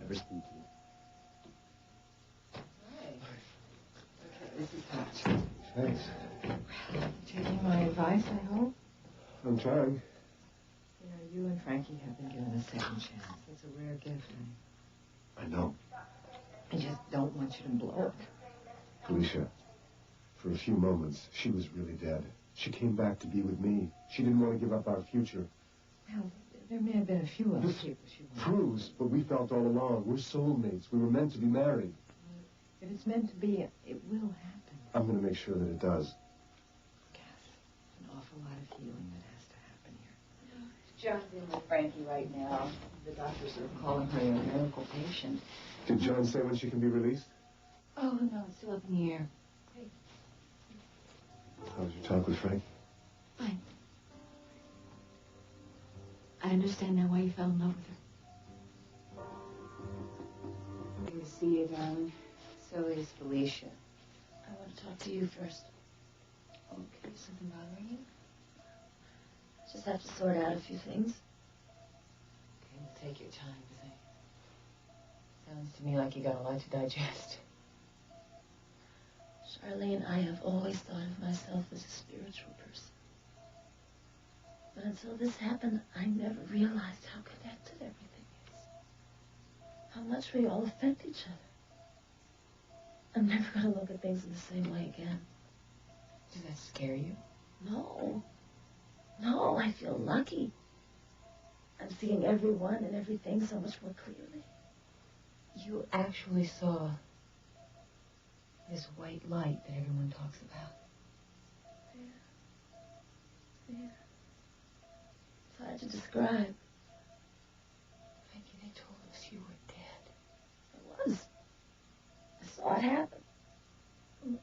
never speak to you. Hi. Okay, this is Patch. Thanks. Well, taking my advice, I hope? I'm trying. You know, you and Frankie have been given a second chance. It's a rare gift. I know. I just don't want you to blow it. Felicia, for a few moments, she was really dead. She came back to be with me. She didn't want to give up our future. Well, there may have been a few other people she wanted. Proves, but we felt all along. We're soulmates. We were meant to be married. If it's meant to be, it will happen. I'm going to make sure that it does. Cass, an awful lot of healing that has to happen here. John's in with Frankie right now. The doctors are calling her a miracle patient. Did John say when she can be released? Oh, no, it's still up in the air. Hey. How was your talk with Frank? Fine. I understand now why you fell in love with her. Good to see you, darling. So is Felicia. I want to talk to you first. Okay, something bothering you? Just have to sort out a few things. Okay, well, take your time, say. Sounds to me like you got a lot to digest. Sharlene, I have always thought of myself as a spiritual person. But until this happened, I never realized how connected everything is. How much we all affect each other. I'm never going to look at things in the same way again. Does that scare you? No. No, I feel lucky. I'm seeing everyone and everything so much more clearly. You actually saw this white light that everyone talks about. Yeah. Yeah. It's hard to describe. Frankie, they told us you were dead. I was. I saw it happen.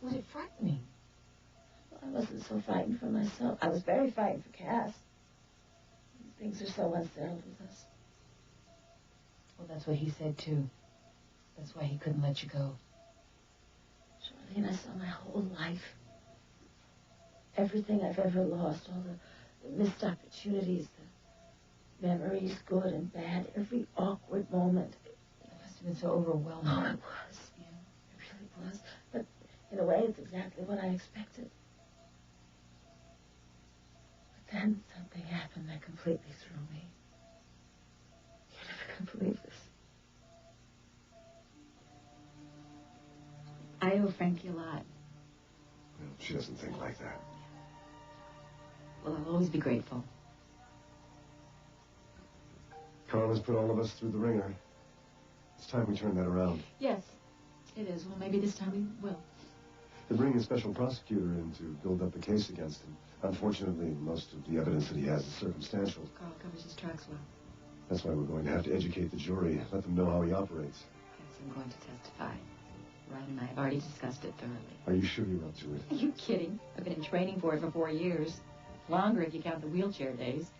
Was it frightening? Well, I wasn't so frightened for myself. I was very frightened for Cass. Things are so unsettled with us. Well, that's what he said, too. That's why he couldn't let you go. Charlene, I saw my whole life. Everything I've ever lost, all the missed opportunities, the memories, good and bad, every awkward moment. It must have been so overwhelming. Oh, it was. Yeah, it really was. But in a way, it's exactly what I expected. But then something happened that completely threw me. You're never going to believe this. I owe Frankie a lot. Well, she doesn't think like that. Well, I'll always be grateful. Carl has put all of us through the ringer. It's time we turn that around. Yes, it is. Well, maybe this time we will. They're bringing a special prosecutor in to build up the case against him. Unfortunately, most of the evidence that he has is circumstantial. Carl covers his tracks well. That's why we're going to have to educate the jury, let them know how he operates. Yes, I'm going to testify. Ryan and I have already discussed it thoroughly. Are you sure you're up to it? Are you kidding? I've been in training for it for 4 years. Longer if you count the wheelchair days.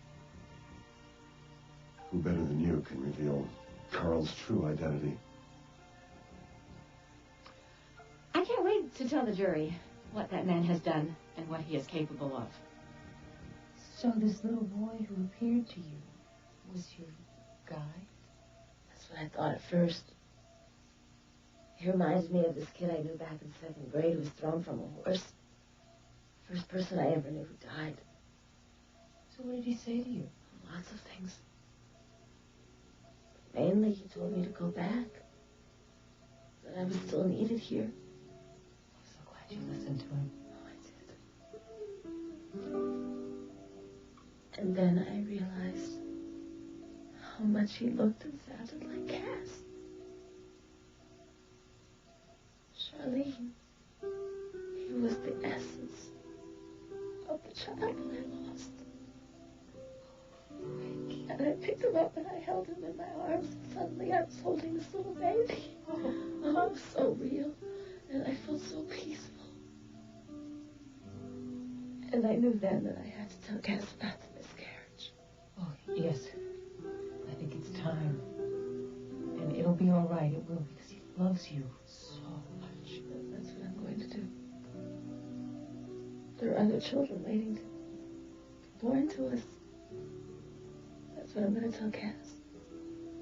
Who better than you can reveal Carl's true identity? I can't wait to tell the jury what that man has done and what he is capable of. So this little boy who appeared to you was your guide? That's what I thought at first. He reminds me of this kid I knew back in 2nd grade who was thrown from a horse. First person I ever knew who died. So what did he say to you? Lots of things. But mainly he told me to go back. That I was still needed here. I'm so glad you listened to him. Oh, I did. And then I realized how much he looked and sounded like Cass. Charlene, he was the essence of the child that I lost. And I picked him up and I held him in my arms, and suddenly I was holding this little baby. Oh, it was so real, and I felt so peaceful. And I knew then that I had to tell Cass about the miscarriage. Oh, yes. I think it's time. And it'll be all right, it will, because he loves you so much. And that's what I'm going to do. There are other children waiting to be born to us. That's what I'm going to tell Cass.